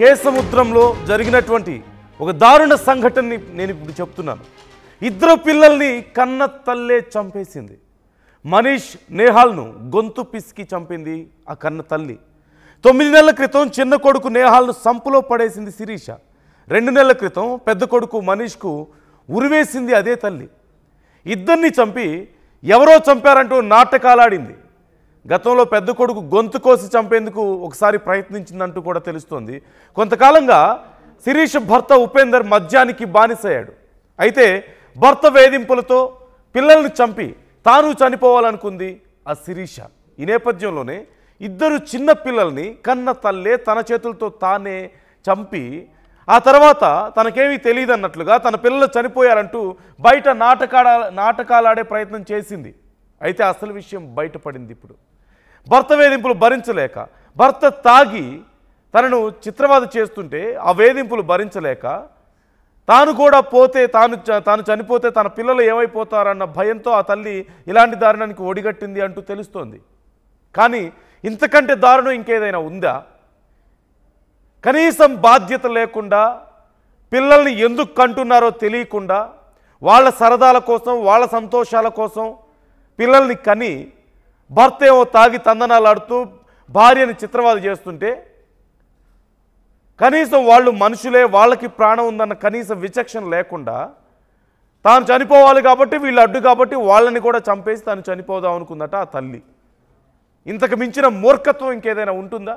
కేసముద్రంలో జరిగినటువంటి ఒక దారుణ సంఘటనని నేను ఇప్పుడు చెప్తున్నాను. ఇద్దరు పిల్లల్ని కన్న తల్లే చంపేసింది. మనీష్ నేహాల్ను గొంతు పిసికి చంపింది ఆ కన్న తల్లి. 9 నెలల క్రితం చిన్న కొడుకు నేహాల్ను సంపులో పడేసింది శిరీష. 2 నెలల క్రితం పెద్ద కొడుకు మనీష్కు ఉరివేసింది అదే తల్లి. ఇద్దరిని చంపి ఎవరో చంపారంటూ నాటకాలాడింది. గతంలో పెద్ద కొడుకు గొంతు కోసి చంపేందుకు ఒకసారి ప్రయత్నించిందంటూ కూడా తెలుస్తోంది. కొంతకాలంగా శిరీష భర్త ఉపేందర్ మద్యానికి బానిసయ్యాడు. అయితే భర్త వేధింపులతో పిల్లల్ని చంపి తాను చనిపోవాలనుకుంది ఆ శిరీష. ఈ నేపథ్యంలోనే ఇద్దరు చిన్న పిల్లల్ని కన్న తల్లే తన చేతులతో తానే చంపి ఆ తర్వాత తనకేమీ తెలియదన్నట్లుగా తన పిల్లలు చనిపోయారంటూ బయట నాటకాలాడే ప్రయత్నం చేసింది. అయితే అసలు విషయం బయటపడింది. ఇప్పుడు భర్త వేధింపులు భరించలేక, భర్త తాగి తనను చిత్రవద చేస్తుంటే ఆ వేధింపులు భరించలేక తాను కూడా పోతే తాను చనిపోతే తన పిల్లలు ఏమైపోతారన్న భయంతో ఆ తల్లి ఇలాంటి దారుణానికి ఒడిగట్టింది అంటూ తెలుస్తోంది. కానీ ఇంతకంటే దారుణం ఇంకేదైనా ఉందా? కనీసం బాధ్యత లేకుండా పిల్లల్ని ఎందుకు కంటున్నారో తెలియకుండా వాళ్ళ సరదాల కోసం, వాళ్ళ సంతోషాల కోసం పిల్లల్ని కని భర్త ఏమో తాగి తందనాలాడుతూ భార్యని చిత్రవద చేస్తుంటే కనీసం వాళ్ళు మనుషులే, వాళ్ళకి ప్రాణం ఉందన్న కనీస విచక్షణ లేకుండా తాను చనిపోవాలి కాబట్టి వీళ్ళు అడ్డు కాబట్టి వాళ్ళని కూడా చంపేసి తాను చనిపోదాం అనుకుందట ఆ తల్లి. ఇంతకు మించిన మూర్ఖత్వం ఇంకేదైనా ఉంటుందా?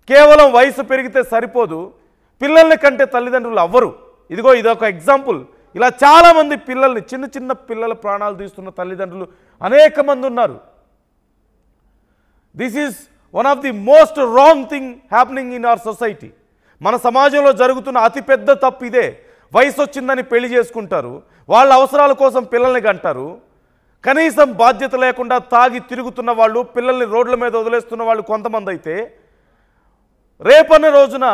కేవలం వయసు పెరిగితే సరిపోదు, పిల్లల్ని కంటే తల్లిదండ్రులు అవ్వరు. ఇదిగో ఇదొక ఎగ్జాంపుల్. ఇలా చాలామంది పిల్లల్ని, చిన్న చిన్న పిల్లల ప్రాణాలు తీస్తున్న తల్లిదండ్రులు అనేక మంది ఉన్నారు. This is one of the most wrong thing happening in our society. మన సమాజంలో జరుగుతున్న అతిపెద్ద తప్పు ఇదే. వయసు వచ్చిందని పెళ్లి చేసుకుంటారు, వాళ్ళ అవసరాల కోసం పిల్లల్ని కంటారు. కనీసం బాధ్యత లేకుండా తాగి తిరుగుతున్న వాళ్ళు, పిల్లల్ని రోడ్ల మీద వదిలేస్తున్న వాళ్ళు కొంతమంది అయితే రేపన్న రోజున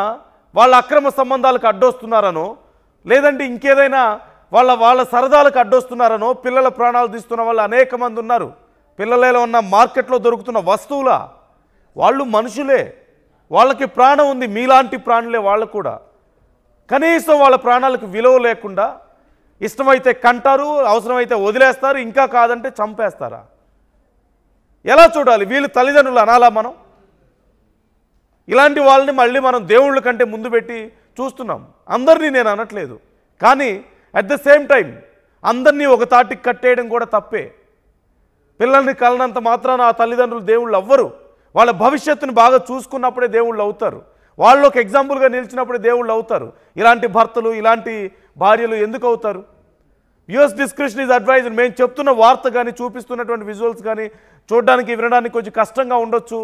వాళ్ళ అక్రమ సంబంధాలకు అడ్డొస్తున్నారనో లేదంటే ఇంకేదైనా వాళ్ళ సరదాలకు అడ్డొస్తున్నారనో పిల్లల ప్రాణాలు తీస్తున్న వాళ్ళు అనేక మంది ఉన్నారు. పిల్లలలో ఉన్న మార్కెట్లో దొరుకుతున్న వస్తువుల వాళ్ళు మనుషులే, వాళ్ళకి ప్రాణం ఉంది, మీలాంటి ప్రాణులే వాళ్ళు కూడా. కనీసం వాళ్ళ ప్రాణాలకు విలువ లేకుండా ఇష్టమైతే కంటారు, అవసరమైతే వదిలేస్తారు, ఇంకా కాదంటే చంపేస్తారా? ఎలా చూడాలి? వీళ్ళు తల్లిదండ్రులు అనాలా మనం? ఇలాంటి వాళ్ళని మళ్ళీ మనం దేవుళ్ళ కంటే ముందు పెట్టి చూస్తున్నాం. అందరినీ నేను అనట్లేదు, కానీ అట్ ద సేమ్ టైం అందరినీ ఒక తాటికి కట్టేయడం కూడా తప్పే. పిల్లల్ని కలనంత మాత్రాన ఆ తల్లిదండ్రులు దేవుళ్ళు అవ్వరు. వాళ్ళ భవిష్యత్తుని బాగా చూసుకున్నప్పుడే దేవుళ్ళు అవుతారు. వాళ్ళు ఒక ఎగ్జాంపుల్గా నిలిచినప్పుడే దేవుళ్ళు అవుతారు. ఇలాంటి భర్తలు, ఇలాంటి భార్యలు ఎందుకు అవుతారు? US description is advised. మేము చెప్తున్న వార్త కానీ, చూపిస్తున్నటువంటి విజువల్స్ కానీ చూడడానికి, వినడానికి కొంచెం కష్టంగా ఉండొచ్చు,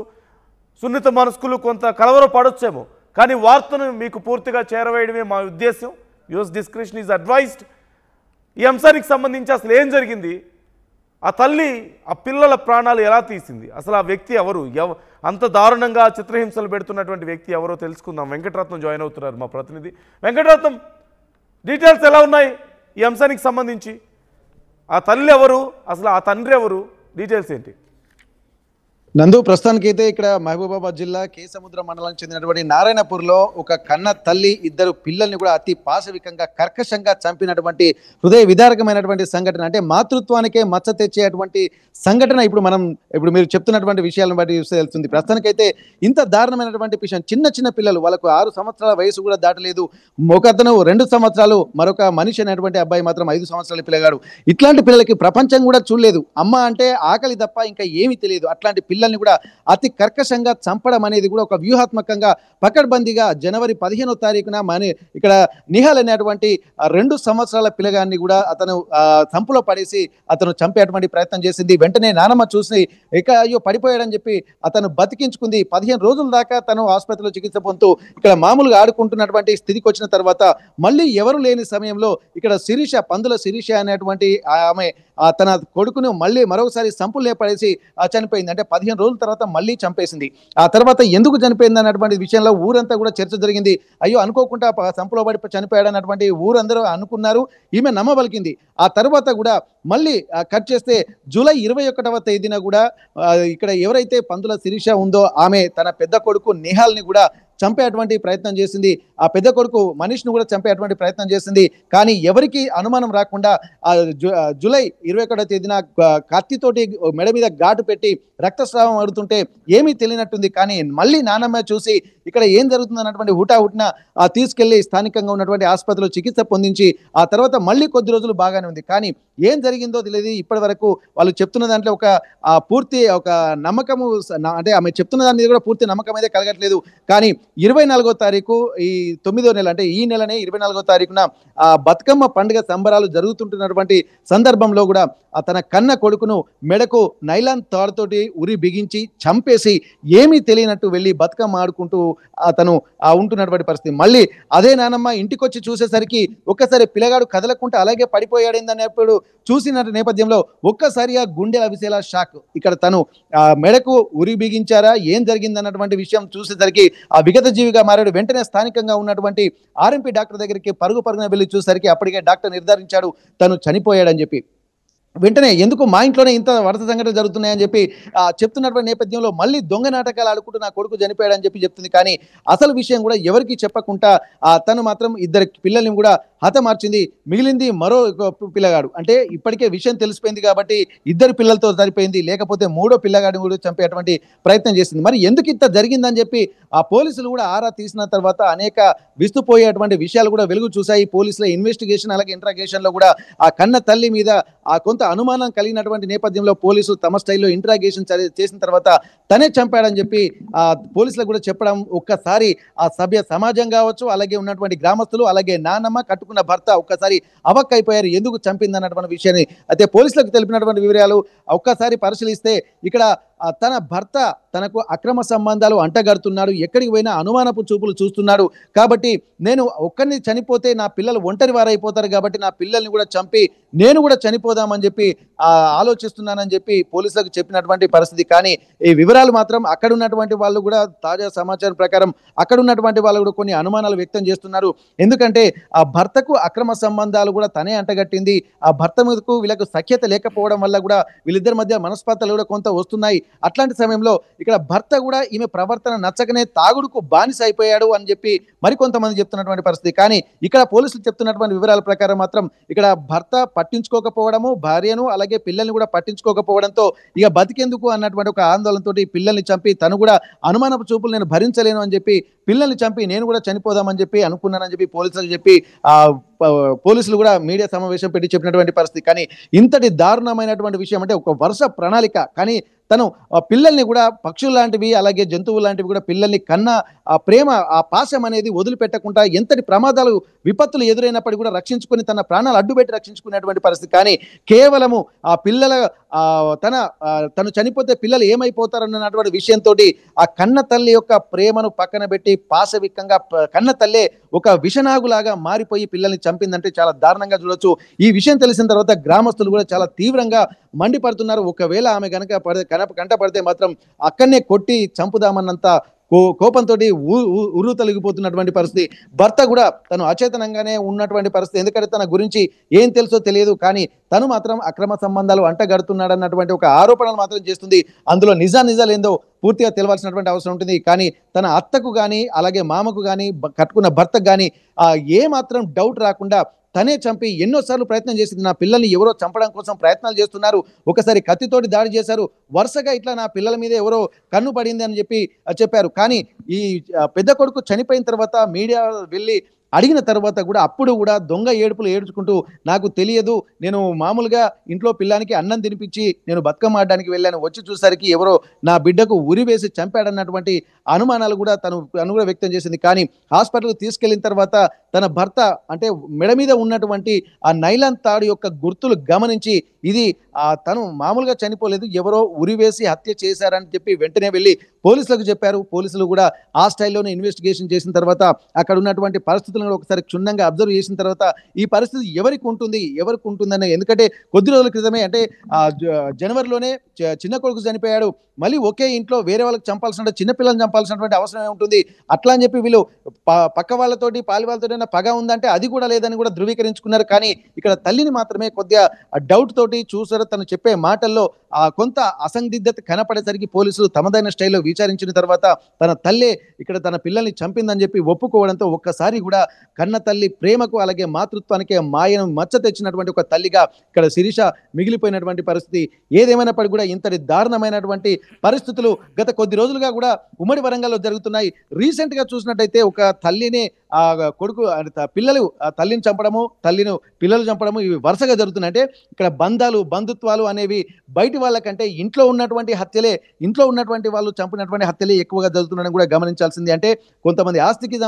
సున్నిత మనస్కులు కొంత కలవర పడొచ్చేమో, కానీ వార్తను మీకు పూర్తిగా చేరవేయడమే మా ఉద్దేశం. US description is advised. ఈ అంశానికి సంబంధించి అసలు ఏం జరిగింది, ఆ తల్లి ఆ పిల్లల ప్రాణాలు ఎలా తీసింది, అసలు ఆ వ్యక్తి ఎవరు, అంత దారుణంగా చిత్రహింసలు పెడుతున్నటువంటి వ్యక్తి ఎవరో తెలుసుకుందాం. వెంకటరత్నం జాయిన్ అవుతున్నారు, మా ప్రతినిధి. వెంకటరత్నం, డీటెయిల్స్ ఎలా ఉన్నాయి ఈ అంశానికి సంబంధించి? ఆ తల్లి ఎవరు, అసలు ఆ తండ్రి ఎవరు, డీటెయిల్స్ ఏంటి? నందు, ప్రస్తుతానికైతే ఇక్కడ మహబూబాబాద్ జిల్లా కేసముద్ర మండలానికి చెందినటువంటి నారాయణపూర్లో ఒక కన్న తల్లి ఇద్దరు పిల్లల్ని కూడా అతి పాశవికంగా, కర్కశంగా చంపినటువంటి హృదయ విదారకమైనటువంటి సంఘటన. అంటే మాతృత్వానికే మచ్చ తెచ్చేటువంటి సంఘటన ఇప్పుడు మీరు చెప్తున్నటువంటి విషయాలను బట్టి చూస్తే తెలుస్తుంది. ప్రస్తుతానికైతే ఇంత దారుణమైనటువంటి విషయం. చిన్న చిన్న పిల్లలు, వాళ్ళకు 6 సంవత్సరాల వయసు కూడా దాటలేదు. ఒకతను 2 సంవత్సరాలు, మరొక మనిషి అనేటువంటి అబ్బాయి మాత్రం 5 సంవత్సరాల పిల్లగాడు. ఇట్లాంటి పిల్లలకి ప్రపంచం కూడా చూడలేదు. అమ్మ అంటే ఆకలి తప్ప ఇంకా ఏమీ తెలియదు. అట్లాంటి పిల్లల్ని కూడా అతి కర్కశంగా చంపడం అనేది కూడా ఒక వ్యూహాత్మకంగా, పకడ్బందీగా జనవరి 15వ తారీఖున ఇక్కడ నిహాల్ అనేటువంటి 2 సంవత్సరాల పిల్లగాన్ని కూడా అతను సంపులో పడేసి అతను చంపేటువంటి ప్రయత్నం చేసింది. వెంటనే నానమ్మ చూసి అయ్యో పడిపోయాడని చెప్పి అతను బతికించుకుంది. 15 రోజుల దాకా తను ఆసుపత్రిలో చికిత్స పొందుతూ ఇక్కడ మామూలుగా ఆడుకుంటున్నటువంటి స్థితికి వచ్చిన తర్వాత మళ్ళీ ఎవరు లేని సమయంలో ఇక్కడ శిరీష, పందుల శిరీష అనేటువంటి ఆమె తన కొడుకును మళ్ళీ మరొకసారి సంపులే పడేసి చనిపోయింది. అంటే 15 రోజుల తర్వాత మళ్ళీ చంపేసింది. ఆ తర్వాత ఎందుకు చనిపోయింది అన్నటువంటి విషయంలో ఊరంతా కూడా చర్చ జరిగింది. అయ్యో అనుకోకుండా సంపులో పడి చనిపోయాడు అన్నటువంటి ఊరందరూ అనుకున్నారు. ఈమె నమ్మబలికింది. ఆ తర్వాత కూడా మళ్ళీ కట్ చేస్తే జూలై 21వ తేదీన కూడా ఇక్కడ ఎవరైతే పందుల శిరీష ఉందో ఆమె తన పెద్ద కొడుకు నిహాల్ని కూడా చంపేటువంటి ప్రయత్నం చేసింది. ఆ పెద్ద కొడుకు మనీష్ను కూడా చంపేటువంటి ప్రయత్నం చేసింది. కానీ ఎవరికి అనుమానం రాకుండా జూలై 21వ తేదీన కత్తితోటి మెడ మీద ఘాటు పెట్టి రక్తస్రావం అడుగుతుంటే ఏమీ తెలియనట్టుంది. కానీ మళ్ళీ నానమ్మ చూసి ఇక్కడ ఏం జరుగుతుంది అన్నటువంటి హుటాహుటిన తీసుకెళ్లి స్థానికంగా ఉన్నటువంటి ఆసుపత్రిలో చికిత్స పొందించి ఆ తర్వాత మళ్ళీ కొద్ది రోజులు బాగానే ఉంది. కానీ ఏం జరిగిందో తెలియదు. ఇప్పటి వరకు వాళ్ళు చెప్తున్న దాంట్లో ఒక పూర్తి ఒక నమ్మకము అంటే ఆమె చెప్తున్న దాని మీద కూడా పూర్తి నమ్మకం అయితే కలగట్లేదు. కానీ 24వ తారీఖు ఈ 9వ నెల అంటే ఈ నెలనే 24వ తారీఖున బతుకమ్మ పండుగ సంబరాలు జరుగుతుంటున్నటువంటి సందర్భంలో కూడా తన కన్న కొడుకును మెడకు నైలాన్ తాడుతోటి ఉరి బిగించి చంపేసి ఏమీ తెలియనట్టు వెళ్ళి బతుకమ్మ ఆడుకుంటూ అతను ఉంటున్నటువంటి పరిస్థితి. మళ్ళీ అదే నానమ్మ ఇంటికొచ్చి చూసేసరికి ఒక్కసారి పిల్లగాడు కదలకుండా అలాగే పడిపోయాడేందనేప్పుడు చూసిన నేపథ్యంలో ఒక్కసారిగా గుండె అవిసేలా షాక్. ఇక్కడ తను మెడకు ఉరి బిగించారా ఏం జరిగిందన్నటువంటి విషయం చూసేసరికి ఆ విగత జీవిగా మారాడు. వెంటనే స్థానికంగా ఉన్నటువంటి ఆర్ఎంపీ డాక్టర్ దగ్గరికి పరుగున వెళ్ళి చూసేసరికి అప్పటికే డాక్టర్ నిర్ధారించాడు తను చనిపోయాడని చెప్పి. వెంటనే ఎందుకు మా ఇంట్లోనే ఇంత వరుస సంఘటనలు జరుగుతున్నాయని చెప్పి చెప్తున్నటువంటి నేపథ్యంలో మళ్ళీ దొంగ నాటకాలు ఆడుకుంటూ నా కొడుకు చనిపోయాడని చెప్పి చెప్తుంది. కానీ అసలు విషయం కూడా ఎవరికి చెప్పకుండా తను మాత్రం ఇద్దరు పిల్లల్ని కూడా హతమార్చింది. మిగిలింది మరో పిల్లగాడు. అంటే ఇప్పటికే విషయం తెలిసిపోయింది కాబట్టి ఇద్దరు పిల్లలతో సరిపోయింది. లేకపోతే మూడో పిల్లగాడిని కూడా చంపేటువంటి ప్రయత్నం చేసింది. మరి ఎందుకు ఇంత జరిగిందని చెప్పి ఆ పోలీసులు కూడా ఆరా తీసిన తర్వాత అనేక విస్తుపోయేటువంటి విషయాలు కూడా వెలుగు చూశాయి. పోలీసుల ఇన్వెస్టిగేషన్ అలాగే ఇంట్రాగేషన్ లో కూడా ఆ కన్న తల్లి మీద కొంత అనుమానం కలిగినటువంటి నేపథ్యంలో పోలీసులు తమ స్టైల్లో ఇంట్రాగేషన్ చేసిన తర్వాత తనే చంపాడని చెప్పి పోలీసులకు కూడా చెప్పడం ఒక్కసారి ఆ సభ్య సమాజం కావచ్చు, అలాగే ఉన్నటువంటి గ్రామస్తులు, అలాగే నానమ్మ కట్టుకున్న భర్త ఒక్కసారి అవక్కైపోయారు ఎందుకు చంపిందన్నటువంటి విషయాన్ని. అయితే పోలీసులకు తెలిపినటువంటి వివరాలు ఒక్కసారి పరిశీలిస్తే ఇక్కడ తన భర్త తనకు అక్రమ సంబంధాలు అంటగడుతున్నాడు, ఎక్కడికి పోయినా అనుమానపు చూపులు చూస్తున్నాడు, కాబట్టి నేను ఒక్కరిని చనిపోతే నా పిల్లలు ఒంటరి వారైపోతారు కాబట్టి నా పిల్లల్ని కూడా చంపి నేను కూడా చనిపోదామని చెప్పి ఆలోచిస్తున్నానని చెప్పి పోలీసులకు చెప్పినటువంటి పరిస్థితి. కానీ ఈ వివరాలు మాత్రం అక్కడ ఉన్నటువంటి వాళ్ళు కూడా తాజా సమాచారం ప్రకారం అక్కడ ఉన్నటువంటి వాళ్ళు కూడా కొన్ని అనుమానాలు వ్యక్తం చేస్తున్నారు. ఎందుకంటే ఆ భర్తకు అక్రమ సంబంధాలు కూడా తనే అంటగట్టింది. ఆ భర్త మీదకు వీళ్ళకు సఖ్యత లేకపోవడం వల్ల కూడా వీళ్ళిద్దరి మధ్య మనస్పర్ధలు కూడా కొంత వస్తున్నాయి. అట్లాంటి సమయంలో ఇక్కడ భర్త కూడా ఈమె ప్రవర్తన నచ్చకనే తాగుడుకు బానిస అయిపోయాడు అని చెప్పి మరికొంతమంది చెప్తున్నటువంటి పరిస్థితి. కానీ ఇక్కడ పోలీసులు చెప్తున్నటువంటి వివరాల ప్రకారం మాత్రం ఇక్కడ భర్త పట్టించుకోకపోవడము, భార్యను అలాగే పిల్లల్ని కూడా పట్టించుకోకపోవడంతో ఇక బతికెందుకు అన్నటువంటి ఒక ఆందోళనతో పిల్లల్ని చంపి తను కూడా అనుమానపు చూపులు నేను భరించలేను అని చెప్పి పిల్లల్ని చంపి నేను కూడా చనిపోదామని చెప్పి అనుకున్నానని చెప్పి పోలీసులకు చెప్పి పోలీసులు కూడా మీడియా సమావేశం పెట్టి చెప్పినటువంటి పరిస్థితి. కానీ ఇంతటి దారుణమైనటువంటి విషయం అంటే ఒక వరుస ప్రణాళిక. కానీ తను పిల్లల్ని కూడా పక్షులు లాంటివి అలాగే జంతువులు లాంటివి కూడా పిల్లల్ని కన్న ఆ ప్రేమ ఆ పాశం అనేది వదిలిపెట్టకుండా ఎంతటి ప్రమాదాలు విపత్తులు ఎదురైనప్పటికీ కూడా రక్షించుకొని తన ప్రాణాలు అడ్డుపెట్టి రక్షించుకునేటువంటి పరిస్థితి. కానీ కేవలము ఆ పిల్లల తను చనిపోతే పిల్లలు ఏమైపోతారన్నటువంటి విషయంతో ఆ కన్న తల్లి యొక్క ప్రేమను పక్కన పెట్టి పాశవికంగా కన్న తల్లే ఒక విషనాగులాగా మారిపోయి పిల్లల్ని చంపిందంటే చాలా దారుణంగా చూడొచ్చు. ఈ విషయం తెలిసిన తర్వాత గ్రామస్తులు కూడా చాలా తీవ్రంగా మండిపడుతున్నారు. ఒకవేళ ఆమె కంట పడితే మాత్రం అక్కడనే కొట్టి చంపుదామన్నంత కోపంతో ఉర్రు తొలగిపోతున్నటువంటి పరిస్థితి. భర్త కూడా తను అచేతనంగానే ఉన్నటువంటి పరిస్థితి. ఎందుకంటే తన గురించి ఏం తెలుసో తెలియదు, కానీ తను మాత్రం అక్రమ సంబంధాలు అంటగడుతున్నాడన్నటువంటి ఒక ఆరోపణలు మాత్రం చేస్తుంది. అందులో నిజాలు ఏందో పూర్తిగా తెలవాల్సినటువంటి అవసరం ఉంటుంది. కానీ తన అత్తకు కానీ అలాగే మామకు కానీ కట్టుకున్న భర్తకు కానీ ఏ మాత్రం డౌట్ రాకుండా తనే చంపి ఎన్నోసార్లు ప్రయత్నం చేసింది. నా పిల్లల్ని ఎవరో చంపడం కోసం ప్రయత్నాలు చేస్తున్నారు, ఒకసారి కత్తితోటి దాడి చేశారు, వరుసగా ఇట్లా నా పిల్లల మీద ఎవరో కన్ను పడింది అని చెప్పి చెప్పారు. కానీ ఈ పెద్ద కొడుకు చనిపోయిన తర్వాత మీడియా వెళ్ళి అడిగిన తర్వాత కూడా అప్పుడు కూడా దొంగ ఏడుపులు ఏడ్చుకుంటూ నాకు తెలియదు, నేను మామూలుగా ఇంట్లో పిల్లానికి అన్నం తినిపించి నేను బతుకమ్మ ఆడడానికి వెళ్ళాను, వచ్చి చూసరికి ఎవరో నా బిడ్డకు ఉరి వేసి చంపాడన్నటువంటి అనుమానాలు కూడా తను కూడా వ్యక్తం చేసింది. కానీ హాస్పిటల్కి తీసుకెళ్లిన తర్వాత తన భర్త అంటే మెడ మీద ఉన్నటువంటి ఆ నైలాన్ తాడు యొక్క గుర్తులు గమనించి ఇది తను మామూలుగా చనిపోలేదు, ఎవరో ఉరివేసి హత్య చేశారని చెప్పి వెంటనే వెళ్ళి పోలీసులకు చెప్పారు. పోలీసులు కూడా ఆ స్టైల్లోనే ఇన్వెస్టిగేషన్ చేసిన తర్వాత అక్కడ ఉన్నటువంటి పరిస్థితులను ఒకసారి క్షుణ్ణంగా అబ్జర్వ్ చేసిన తర్వాత ఈ పరిస్థితి ఎవరికి ఉంటుందని, ఎందుకంటే కొద్ది రోజుల క్రితమే అంటే జనవరిలోనే చిన్న కొడుకు చనిపోయాడు, మళ్ళీ ఒకే ఇంట్లో వేరే వాళ్ళకి చంపాల్సిన చిన్నపిల్లల్ని చంపాల్సినటువంటి అవసరం ఉంటుంది. అట్లా అని చెప్పి వీళ్ళు పక్క వాళ్ళతోటి పాలి వాళ్ళతోటి ఏమైనా పగ ఉందంటే అది కూడా లేదని కూడా ధృవీకరించుకున్నారు. కానీ ఇక్కడ తల్లిని మాత్రమే కొద్దిగా డౌట్ తోటి చూసారు. తను చెప్పే మాటల్లో కొంత అసందిగ్ధత కనపడేసరికి పోలీసులు తమదైన స్టైల్లో విచారించిన తర్వాత తన తల్లే ఇక్కడ తన పిల్లల్ని చంపిందని చెప్పి ఒప్పుకోవడంతో ఒక్కసారి కూడా కన్న తల్లి ప్రేమకు అలాగే మాతృత్వానికి మాయను మచ్చ తెచ్చినటువంటి ఒక తల్లిగా ఇక్కడ శిరీష మిగిలిపోయినటువంటి పరిస్థితి. ఏదేమైనప్పటికీ కూడా ఇంతటి దారుణమైనటువంటి పరిస్థితులు గత కొద్ది రోజులుగా కూడా ఉమ్మడి వరంగల్లో జరుగుతున్నాయి. రీసెంట్ గా చూసినట్టయితే ఒక తల్లిని కొడుకు పిల్లలు తల్లిని చంపడము, పిల్లలు చంపడము ఇవి వరుసగా జరుగుతున్నాయి. అంటే ఇక్కడ బంధుత్వాలు అనేవి బయటి వాళ్ళకంటే ఇంట్లో ఉన్నటువంటి వాళ్ళు చంపినటువంటి హత్యలే ఎక్కువగా జరుగుతున్నాయని కూడా గమనించాల్సింది. అంటే కొంతమంది ఆస్తికి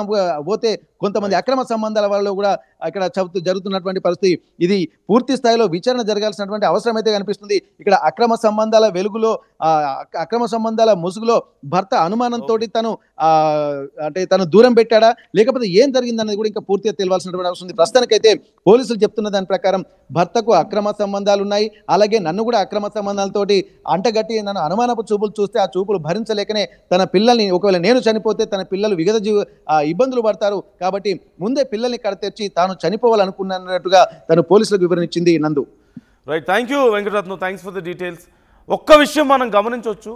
పోతే కొంతమంది అక్రమ సంబంధాల వల్ల కూడా ఇక్కడ జరుగుతున్నటువంటి పరిస్థితి. ఇది పూర్తి స్థాయిలో విచారణ జరగాల్సినటువంటి అవసరం అయితే కనిపిస్తుంది. ఇక్కడ అక్రమ సంబంధాల వెలుగులో అక్రమ సంబంధాల ముసుగులో భర్త అనుమానంతో తను దూరం పెట్టాడా లేకపోతే ఏం జరిగిందనేది కూడా ఇంకా పూర్తిగా తెలియాల్సినటువంటి అవసరం ఉంది. ప్రస్తుతానికైతే పోలీసులు చెప్తున్న దాని ప్రకారం భర్తకు అక్రమ సంబంధాలు ఉన్నాయి, అలాగే నన్ను కూడా అక్రమ సంబంధాలతోటి అంటగట్టి నన్ను అనుమానపు చూపులు చూస్తే ఆ చూపులు భరించలేకనే తన పిల్లల్ని ఒకవేళ నేను చనిపోతే తన పిల్లలు ఇబ్బందులు పడతారు కాబట్టి ముందే పిల్లల్ని కడతెచ్చి తాను చనిపోవాలనుకున్నట్టుగా తను పోలీసులకు వివరణ ఇచ్చింది. నందు. Right, thank you Venkataratnam, thanks for the details. ఒక్క విషయం మనం గమనించవచ్చు,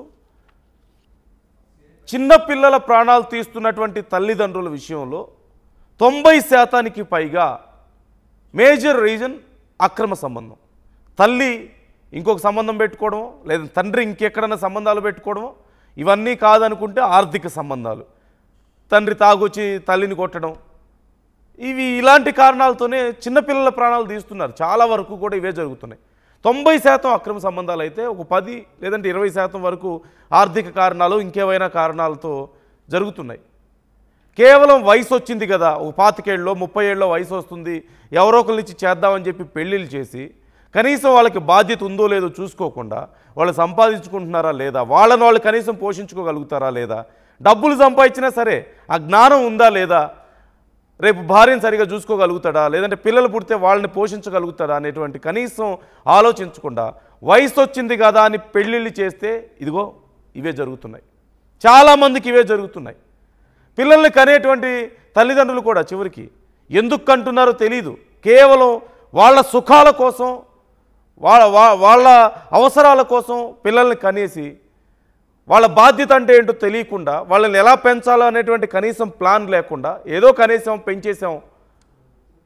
చిన్న పిల్లల ప్రాణాలు తీస్తున్నటువంటి తల్లిదండ్రుల విషయంలో 90% పైగా మేజర్ రీజన్ అక్రమ సంబంధం. తల్లి ఇంకొక సంబంధం పెట్టుకోవడమో లేదా తండ్రి ఇంకెక్కడైనా సంబంధాలు పెట్టుకోవడమో ఇవన్నీ కాదనుకుంటే ఆర్థిక సంబంధాలు, తండ్రి తాగొచ్చి తల్లిని కొట్టడం, ఇలాంటి కారణాలతోనే చిన్నపిల్లల ప్రాణాలు తీస్తున్నారు. చాలా వరకు కూడా ఇవే జరుగుతున్నాయి. 90% అక్రమ సంబంధాలు అయితే ఒక 10 లేదంటే 20% వరకు ఆర్థిక కారణాలు ఇంకేవైనా కారణాలతో జరుగుతున్నాయి. కేవలం వయసు వచ్చింది కదా, ఒక 25 ఏళ్ళలో 30 ఏళ్ళలో వయసు వస్తుంది, ఎవరో ఒకరిని ఇచ్చి చేద్దామని చెప్పి పెళ్ళిళ్ళు చేసి కనీసం వాళ్ళకి బాధ్యత ఉందో లేదో చూసుకోకుండా వాళ్ళు సంపాదించుకుంటున్నారా లేదా, వాళ్ళు కనీసం పోషించుకోగలుగుతారా లేదా, డబ్బులు సంపాదించినా సరే ఆ జ్ఞానం ఉందా లేదా, రేపు భార్యను సరిగా చూసుకోగలుగుతాడా లేదంటే పిల్లలు పుడితే వాళ్ళని పోషించగలుగుతాడా అనేటువంటి కనీసం ఆలోచించకుండా వయసు వచ్చింది కదా అని పెళ్ళిళ్ళు చేస్తే ఇదిగో ఇవే జరుగుతున్నాయి. చాలామందికి ఇవే జరుగుతున్నాయి. పిల్లల్ని కనేటువంటి తల్లిదండ్రులు కూడా చివరికి ఎందుకు కంటున్నారో తెలీదు, కేవలం వాళ్ళ సుఖాల కోసం వాళ్ళ అవసరాల కోసం పిల్లల్ని కనేసి వాళ్ళ బాధ్యత అంటే ఏంటో తెలియకుండా వాళ్ళని ఎలా పెంచాలో అనేటువంటి కనీసం ప్లాన్ లేకుండా ఏదో కనీసం పెంచేసాం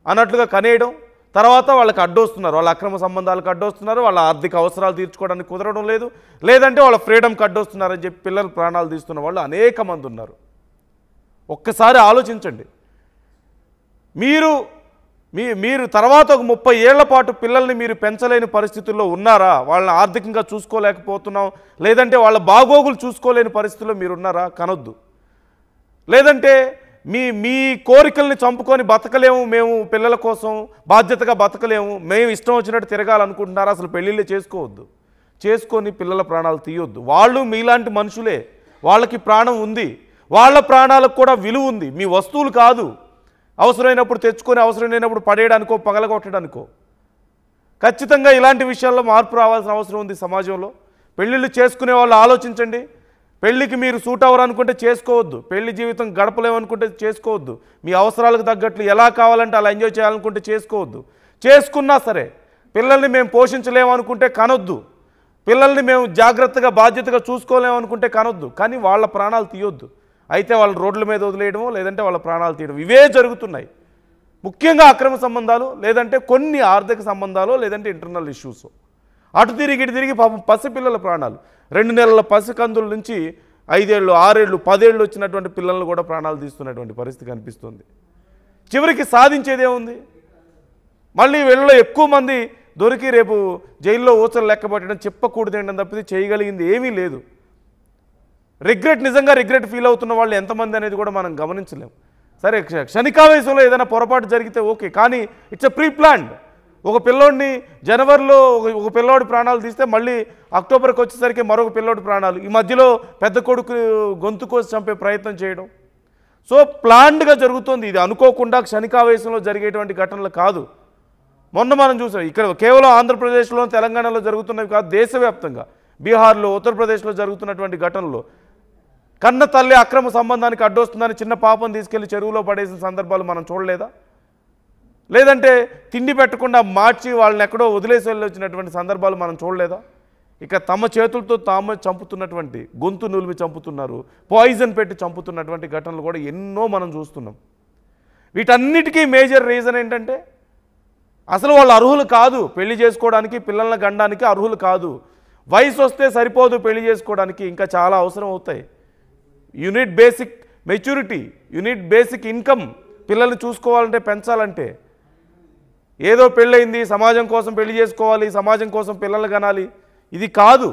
అన్నట్లుగా కనేయడం, తర్వాత వాళ్ళకి అడ్డొస్తున్నారు, వాళ్ళ అక్రమ సంబంధాలకు అడ్డొస్తున్నారు, వాళ్ళ ఆర్థిక అవసరాలు తీర్చుకోవడానికి కుదరడం లేదు, లేదంటే వాళ్ళ ఫ్రీడమ్కి అడ్డొస్తున్నారని చెప్పి పిల్లలు ప్రాణాలు తీస్తున్న వాళ్ళు అనేక మంది ఉన్నారు. ఒక్కసారి ఆలోచించండి. మీరు తర్వాత ఒక 30 ఏళ్ల పాటు పిల్లల్ని మీరు పెంచలేని పరిస్థితుల్లో ఉన్నారా? వాళ్ళని ఆర్థికంగా చూసుకోలేకపోతున్నాం, లేదంటే వాళ్ళ బాగోగులు చూసుకోలేని పరిస్థితుల్లో మీరు ఉన్నారా? కనొద్దు. లేదంటే మీ కోరికల్ని చంపుకొని బతకలేము, మేము పిల్లల కోసం బాధ్యతగా బతకలేము, మేము ఇష్టం వచ్చినట్టు తిరగాలనుకుంటున్నారా? అసలు పెళ్ళిళ్ళే చేసుకోవద్దు. చేసుకొని పిల్లల ప్రాణాలు తీయొద్దు. వాళ్ళు మీలాంటి మనుషులే, వాళ్ళకి ప్రాణం ఉంది, వాళ్ళ ప్రాణాలకు కూడా విలువ ఉంది. మీ వస్తువులు కాదు, అవసరమైనప్పుడు తెచ్చుకొని అవసరం లేనప్పుడు పడేయడానికో పగలగొట్టడానికో. ఖచ్చితంగా ఇలాంటి విషయాల్లో మార్పు రావాల్సిన అవసరం ఉంది సమాజంలో. పెళ్ళిళ్ళు చేసుకునే వాళ్ళు ఆలోచించండి. పెళ్ళికి మీరు సూట్ అవ్వరనుకుంటే చేసుకోవద్దు, పెళ్లి జీవితం గడపలేమనుకుంటే చేసుకోవద్దు, మీ అవసరాలకు తగ్గట్లు ఎలా కావాలంటే అలా ఎంజాయ్ చేయాలనుకుంటే చేసుకోవద్దు. చేసుకున్నా సరే పిల్లల్ని మేము పోషించలేమనుకుంటే కనొద్దు, పిల్లల్ని మేము జాగ్రత్తగా బాధ్యతగా చూసుకోలేమనుకుంటే కనొద్దు. కానీ వాళ్ళ ప్రాణాలు తీయొద్దు. అయితే వాళ్ళ రోడ్ల మీద వదిలేయడమో లేదంటే వాళ్ళ ప్రాణాలు తీయడం ఇవే జరుగుతున్నాయి. ముఖ్యంగా అక్రమ సంబంధాలు, లేదంటే కొన్ని ఆర్థిక సంబంధాలు, లేదంటే ఇంటర్నల్ ఇష్యూస్. అటు తిరిగి ఇటు తిరిగి పాపం పసిపిల్లల ప్రాణాలు, 2 నెలల పసికందుల నుంచి 5 ఏళ్ళు 6 ఏళ్ళు 10 ఏళ్ళు వచ్చినటువంటి పిల్లలను కూడా ప్రాణాలు తీస్తున్నటువంటి పరిస్థితి కనిపిస్తుంది. చివరికి సాధించేదేముంది? మళ్ళీ వీళ్ళలో ఎక్కువ మంది దొరికి రేపు జైల్లో ఊచలు లెక్క పెట్టడం, చెప్పకూడదేంటని తప్పితే చేయగలిగింది ఏమీ లేదు. నిజంగా రిగ్రెట్ ఫీల్ అవుతున్న వాళ్ళు ఎంతమంది అనేది కూడా మనం గమనించలేము. సరే, క్షణికావేశంలో ఏదైనా పొరపాటు జరిగితే ఓకే, కానీ ఇట్స్ ఎ ప్రీ ప్లాన్డ్. ఒక పిల్లోడిని జనవరిలో ఒక పిల్లోడి ప్రాణాలు తీస్తే మళ్ళీ అక్టోబర్కి వచ్చేసరికి మరొక పిల్లోడి ప్రాణాలు, ఈ మధ్యలో పెద్ద కొడుకు గొంతు కోసి చంపే ప్రయత్నం చేయడం. సో ప్లాన్డ్గా జరుగుతుంది ఇది, అనుకోకుండా క్షణికావేశంలో జరిగేటువంటి ఘటనలు కాదు. మొన్న మనం చూసాం, ఇక్కడ కేవలం ఆంధ్రప్రదేశ్లో తెలంగాణలో జరుగుతున్నవి కాదు, దేశవ్యాప్తంగా బీహార్లో ఉత్తరప్రదేశ్లో జరుగుతున్నటువంటి ఘటనలు. కన్న తల్లి అక్రమ సంబంధానికి అడ్డొస్తుందని చిన్న పాపం తీసుకెళ్లి చెరువులో పడేసిన సందర్భాలు మనం చూడలేదా? లేదంటే తిండి పెట్టకుండా మార్చి వాళ్ళని ఎక్కడో వదిలేసి వెళ్ళి వచ్చినటువంటి సందర్భాలు మనం చూడలేదా? ఇక తమ చేతులతో తాము చంపుతున్నటువంటి, గొంతు నులిమి చంపుతున్నారు, పాయిజన్ పెట్టి చంపుతున్నటువంటి ఘటనలు కూడా ఎన్నో మనం చూస్తున్నాం. వీటన్నిటికీ మేజర్ రీజన్ ఏంటంటే అసలు వాళ్ళు అర్హులు కాదు, పెళ్లి చేసుకోవడానికి, పిల్లల్ని గండానికి అర్హులు కాదు. వయసు వస్తే సరిపోదు పెళ్లి చేసుకోవడానికి, ఇంకా చాలా అవసరం అవుతాయి. Unit basic maturity, unit basic income. పిల్లల్ని చూసుకోవాలంటే, పెంచాలంటే ఏదో పెళ్ళయింది సమాజం కోసం పెళ్లి చేసుకోవాలి, సమాజం కోసం పిల్లల్ని కనాలి, ఇది కాదు.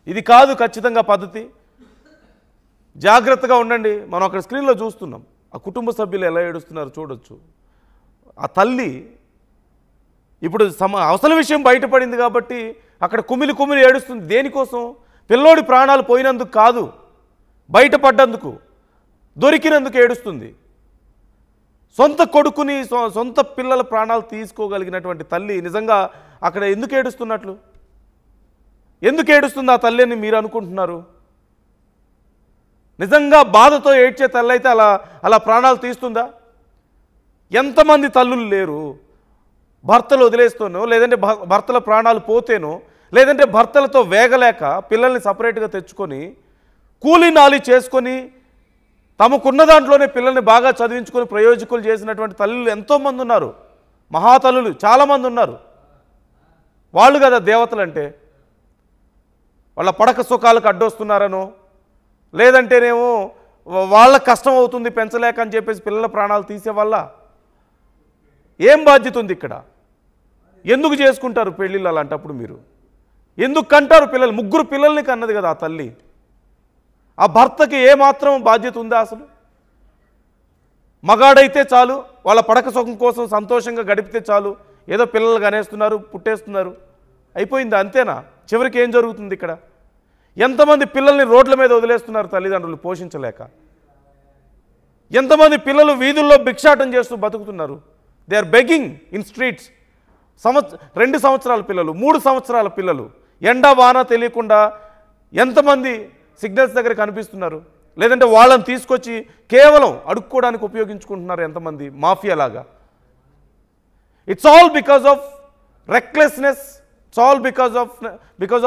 ఇది కాదు ఖచ్చితంగా పద్ధతి. జాగ్రత్తగా ఉండండి. మనం అక్కడ స్క్రీన్లో చూస్తున్నాం ఆ కుటుంబ సభ్యులు ఎలా ఏడుస్తున్నారు చూడొచ్చు. ఆ తల్లి ఇప్పుడు అసలు విషయం బయటపడింది కాబట్టి అక్కడ కుమిలి కుమిలి ఏడుస్తుంది. దేనికోసం? పిల్లోడి ప్రాణాలు పోయినందుకు కాదు, బయటపడ్డందుకు, దొరికినందుకు ఏడుస్తుంది. సొంత కొడుకుని, సొంత పిల్లల ప్రాణాలు తీసుకోగలిగినటువంటి తల్లి నిజంగా అక్కడ ఎందుకు ఏడుస్తున్నట్లు? ఎందుకు ఏడుస్తుంది ఆ తల్లి అని మీరు అనుకుంటున్నారు? నిజంగా బాధతో ఏడ్చే తల్లి అయితే అలా ప్రాణాలు తీస్తుందా? ఎంతమంది తల్లులు లేరు? భర్తలు వదిలేస్తూనో, లేదంటే భర్తల ప్రాణాలు పోతేనో, లేదంటే భర్తలతో వేగలేక పిల్లల్ని సపరేట్గా తెచ్చుకొని కూలీ నాలి చేసుకొని తమకున్న దాంట్లోనే పిల్లల్ని బాగా చదివించుకొని ప్రయోజకులు చేసినటువంటి తల్లులు ఎంతోమంది ఉన్నారు. మహాతల్లులు చాలామంది ఉన్నారు. వాళ్ళు కదా దేవతలు అంటే. వాళ్ళ పడక సుఖాలకు అడ్డొస్తున్నారనో, లేదంటేనేమో వాళ్ళ కష్టం అవుతుంది పెంచలేక అని చెప్పేసి పిల్లల ప్రాణాలు తీసేవల్ల ఏం బాధ్యత ఉంది ఇక్కడ? ఎందుకు చేసుకుంటారు పెళ్ళిళ్ళు? అలాంటప్పుడు మీరు ఎందుకు కంటారు పిల్లలు? 3 పిల్లల్ని కన్నది కదా ఆ తల్లి. ఆ భర్తకి ఏమాత్రం బాధ్యత ఉందా అసలు? మగాడైతే చాలు, వాళ్ళ పడక సుఖం కోసం సంతోషంగా గడిపితే చాలు, ఏదో పిల్లలు కనేస్తున్నారు, పుట్టేస్తున్నారు, అయిపోయింది, అంతేనా? చివరికి ఏం జరుగుతుంది ఇక్కడ? ఎంతమంది పిల్లల్ని రోడ్ల మీద వదిలేస్తున్నారు తల్లిదండ్రులు పోషించలేక? ఎంతమంది పిల్లలు వీధుల్లో భిక్షాటం చేస్తూ బతుకుతున్నారు? They are begging in streets. 2 సంవత్సరాల పిల్లలు, 3 సంవత్సరాల పిల్లలు ఎండా వాన తెలియకుండా ఎంతమంది సిగ్నల్స్ దగ్గర కనిపిస్తున్నారు? లేదంటే వాళ్ళని తీసుకొచ్చి కేవలం అడుక్కోవడానికి ఉపయోగించుకుంటున్నారు ఎంతమంది మాఫియా లాగా? It's all because of recklessness. It's all because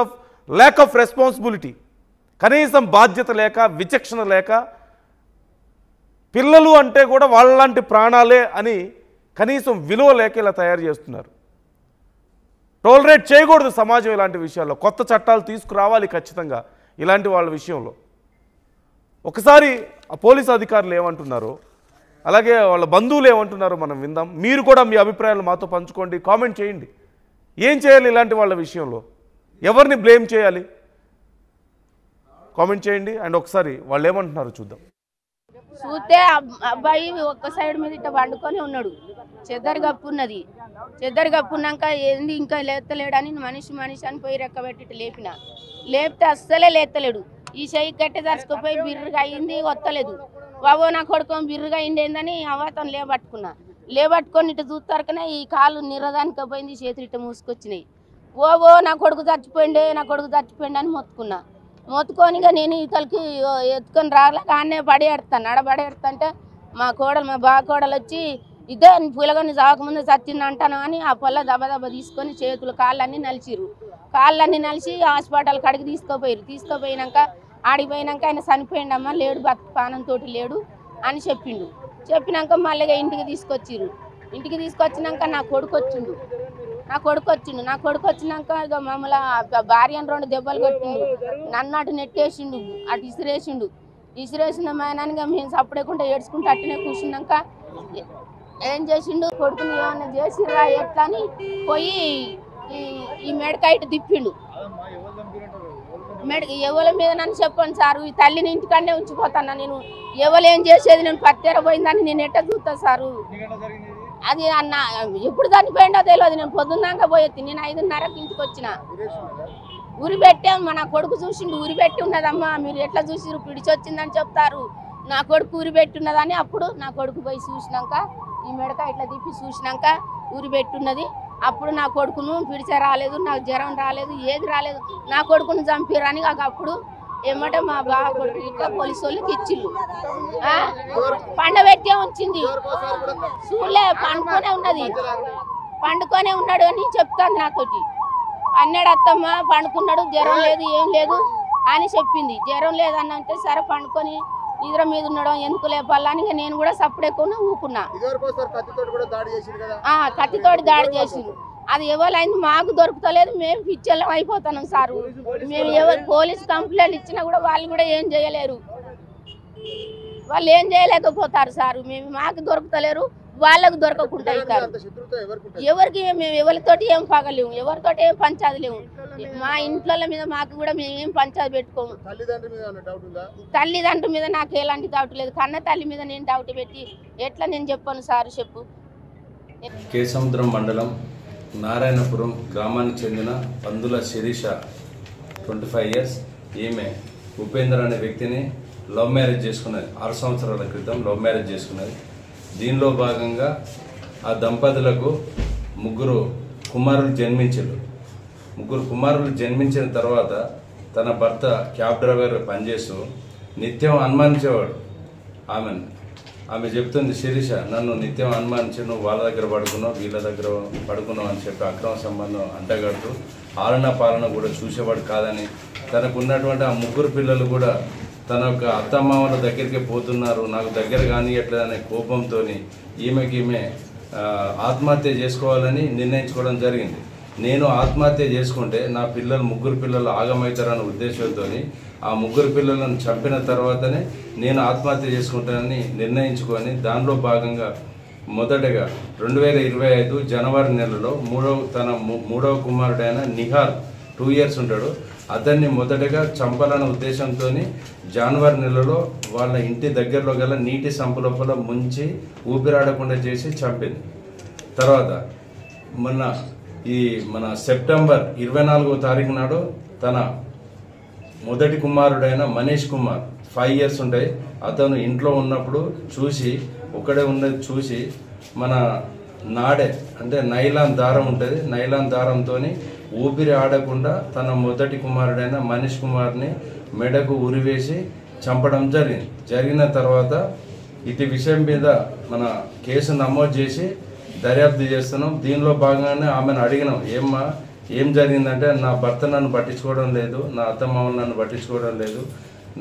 of lack of responsibility. కనీసం బాధ్యత లేక, విచక్షణ లేక, పిల్లలు అంటే కూడా వాళ్ళలాంటి ప్రాణాలే అని కనీసం విలువ లేక ఇలా తయారు చేస్తున్నారు. టోలరేట్ చేయకూడదు సమాజం ఇలాంటి విషయాల్లో. కొత్త చట్టాలు తీసుకురావాలి ఖచ్చితంగా ఇలాంటి వాళ్ళ విషయంలో. ఒకసారి ఆ పోలీసు అధికారులు ఏమంటున్నారో, అలాగే వాళ్ళ బంధువులు ఏమంటున్నారో మనం విందాం. మీరు కూడా మీ అభిప్రాయాలు మాతో పంచుకోండి, కామెంట్ చేయండి. ఏం చేయాలి ఇలాంటి వాళ్ళ విషయంలో? ఎవరిని బ్లేమ్ చేయాలి? కామెంట్ చేయండి. అండ్ ఒకసారి వాళ్ళు ఏమంటున్నారో చూద్దాం. చూస్తే అబ్బాయి ఒక్క సైడ్ మీద ఇట్లా వండుకొని ఉన్నాడు. చెద్దరు కప్పున్నది. చెద్దరు కప్పున్నాక ఏంది ఇంకా లేస్తలేడని మనిషి అని పోయి రెక్కబెట్టి లేపితే అస్సలే లేస్తలేడు. ఈ చెయ్యి గట్టి దరుచుకుపోయి బిర్రుగా అయింది, వస్తలేదు. బాబో నా కొడుకు బిర్రుగా అయింది ఏందని అవ్వతను లేబట్టుకొని ఇటు చూస్తారకనే ఈ కాలు నిరదానికి పోయింది, చేతులు ఇట్ట మూసుకొచ్చినాయి. ఓ నా కొడుకు చచ్చిపోయిండే అని మొత్తుకొని నేను ఇతలకి ఎత్తుకొని రాలేక ఆడనే పడేస్తాను. ఆడబడేస్తుంటే మా బావ కోడలు వచ్చి ఇదే పిల్లగాని చావకముందు చచ్చింది అంటాను అని ఆ పొల్ల దెబ్బ తీసుకొని చేతులు కాళ్ళన్నీ నలిచి హాస్పిటల్ కాడికి తీసుకుపోయినాక ఆడిపోయినాక ఆయన చనిపోయిండమ్మా, లేడు, పానంతో లేడు అని చెప్పినాక మళ్ళీ ఇంటికి తీసుకొచ్చినాక నా కొడుకు వచ్చిండు. వచ్చినాక ఇక మమ్మల్ని భార్యను 2 దెబ్బలు కొట్టిండు. నన్ను అటు నెట్టేసిండు, అటు ఇసిరేసిన మేనానిగా మేము సప్పుడేకుండా ఏడ్చుకుంటూ అట్టనే కూర్చున్నాక ఏం చేసిండు, కొడుకుని ఏమన్నా చేసిరా ఎట్లా అని పోయి ఈ మెడకాయ ఇటు తిప్పిండు. ఎవరి మీద నన్ను చెప్పండి సారు, ఈ తల్లిని ఇంటికాడనే ఉంచిపోతాను నేను. ఎవరు ఏం చేసేది, నేను పత్తెర పోయిందని నేను ఎట్ట చూస్తా సారు? అది అన్న ఎప్పుడు చనిపోయిండో తెలియదు. నేను పొద్దున్నాక పోయేది. నేను 5:30కి ఇంటికి వచ్చిన. ఉరి పెట్టాం, నా కొడుకు చూసిండు. ఉరి పెట్టి ఉన్నదమ్మా, మీరు ఎట్లా చూసిరు, పిడిచి వచ్చిందని చెప్తారు. నా కొడుకు ఉరి పెట్టి ఉన్నదని అప్పుడు నా కొడుకు పోయి చూసినాక ఈ మెడక ఇట్లా తిప్పి చూసినాక ఉరి పెట్టున్నది. అప్పుడు నా కొడుకును పిడిచే రాలేదు, నాకు జ్వరం రాలేదు, ఏది రాలేదు. నా కొడుకును చంపిరని అప్పుడు ఏమంటే మా బాబు ఇట్లా పోలీసు వాళ్ళకి ఇచ్చిళ్ళు పండబెట్టే ఉంచింది చూలే పండుకొనే ఉన్నది పండుకొనే ఉన్నాడు అని చెప్తాంది నాతోటి అన్నాడు అత్తమ్మ పండుకున్నాడు జ్వరం లేదు ఏం లేదు అని చెప్పింది జ్వరం లేదన్నంటే సరే పండుకొని నిద్ర మీద ఉండడం ఎందుకు లేపాలని నేను కూడా సప్పుడెక్కువ ఊకున్నా కత్తితోటి దాడి చేసిండు అది ఎవరైంది మాకు దొరుకుతలేదు మేము పిచ్చలం అయిపోతున్నాం సారు మేము ఎవరు పోలీస్ కంప్లైంట్ ఇచ్చినా కూడా వాళ్ళు కూడా ఏం చేయలేరు వాళ్ళు ఏం చేయలేకపోతారు సారు మేము మాకు దొరుకుతలేరు వాళ్ళకు దొరకకుండా అవుతారు ఎవరికి మేము ఎవరితోటి ఏం పగలేము ఎవరితోటి ఏం పంచాది లేవు మా ఇంట్లో మీద మాకు కూడా మేము ఏం పంచాది పెట్టుకోము తల్లిదండ్రుల మీద నాకు ఎలాంటి డౌట్ లేదు కన్న తల్లి మీద నేను డౌట్ పెట్టి ఎట్లా నేను చెప్పాను సారు చెప్పు కేసముద్రం మండలం నారాయణపురం గ్రామానికి చెందిన పందుల శిరీష 25 years ఈమె ఉపేంద్ర అనే వ్యక్తిని లవ్ మ్యారేజ్ చేసుకున్నది 6 సంవత్సరాల క్రితం లవ్ మ్యారేజ్ చేసుకున్నది దీనిలో భాగంగా ఆ దంపతులకు ముగ్గురు కుమారులు జన్మించిన తర్వాత తన భర్త క్యాబ్ డ్రైవర్ పనిచేస్తూ నిత్యం అనుమానించేవాడు ఆమె చెప్తుంది శిరీష నన్ను నిత్యం అనుమానించి నువ్వు వాళ్ళ దగ్గర పడుకున్నావు వీళ్ళ దగ్గర పడుకున్నావు అని చెప్పి అక్రమ సంబంధం అంటగడుతూ ఆలన పాలన కూడా చూసేవాడు కాదని తనకున్నటువంటి ఆ ముగ్గురు పిల్లలు కూడా తన యొక్క అత్తమామల దగ్గరికి పోతున్నారు నాకు దగ్గర కానియట్లేదనే కోపంతో ఈమె ఆత్మహత్య చేసుకోవాలని నిర్ణయించుకోవడం జరిగింది నేను ఆత్మహత్య చేసుకుంటే నా ముగ్గురు పిల్లలు ఆగమవుతారన్న ఉద్దేశంతో ఆ ముగ్గురు పిల్లలను చంపిన తర్వాతనే నేను ఆత్మహత్య చేసుకుంటానని నిర్ణయించుకొని దానిలో భాగంగా మొదటగా 2025 జనవరి నెలలో మూడవ కుమారుడైన నిహాల్ 2 years ఉంటాడు అతన్ని మొదటగా చంపాలన్న ఉద్దేశంతో జనవరి నెలలో వాళ్ళ ఇంటి దగ్గరలో గల నీటి సంపు లోపల ముంచి ఊపిరాడకుండా చేసి చంపింది. తర్వాత మన సెప్టెంబర్ 24వ తారీఖు నాడు తన మొదటి కుమారుడైన మనీష్ కుమార్ 5 years ఉంటాయి అతను ఇంట్లో ఉన్నప్పుడు ఒకడే ఉన్నది చూసి మన నాడే అంటే నైలాన్ దారం ఉంటుంది నైలాన్ దారంతో ఊపిరి ఆడకుండా తన మొదటి కుమారుడైన మనీష్ కుమార్ని మెడకు ఉరివేసి చంపడం జరిగిన తర్వాత ఇటు విషయం మీద మన కేసు నమోదు చేసి దర్యాప్తు చేస్తున్నాం. దీనిలో భాగంగానే ఆమెను అడిగినాం ఏం జరిగిందంటే నా భర్త నన్ను పట్టించుకోవడం లేదు నా అత్తమామలు నన్ను పట్టించుకోవడం లేదు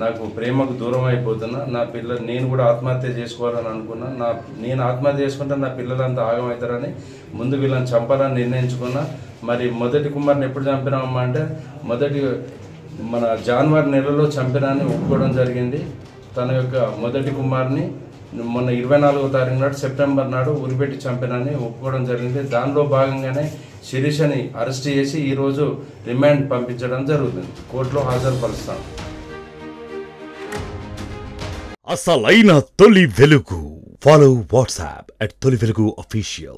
నాకు ప్రేమకు దూరం అయిపోతున్నా నేను కూడా ఆత్మహత్య చేసుకోవాలని అనుకున్నా నేను ఆత్మహత్య చేసుకుంటే నా పిల్లలంతా ఆగమవుతారని ముందు వీళ్ళని చంపాలని నిర్ణయించుకున్నా. మరి మొదటి కుమార్ని ఎప్పుడు చంపినామమ్మా అంటే మన జనవరి నెలలో చంపినాన్ని ఒప్పుకోవడం జరిగింది. తన యొక్క మొదటి కుమార్ని మొన్న 24వ తారీఖు నాడు సెప్టెంబర్ నాడు ఉరిపెట్టి చంపినాన్ని ఒప్పుకోవడం జరిగింది. దానిలో భాగంగానే శిరీషని అరెస్ట్ చేసి ఈరోజు రిమాండ్ పంపించడం జరుగుతుంది. కోర్టులో హాజరుపరుస్తాం. అసలైన తొలి వెలుగు. ఫాలో వాట్సాప్ @తొలి వెలుగు official.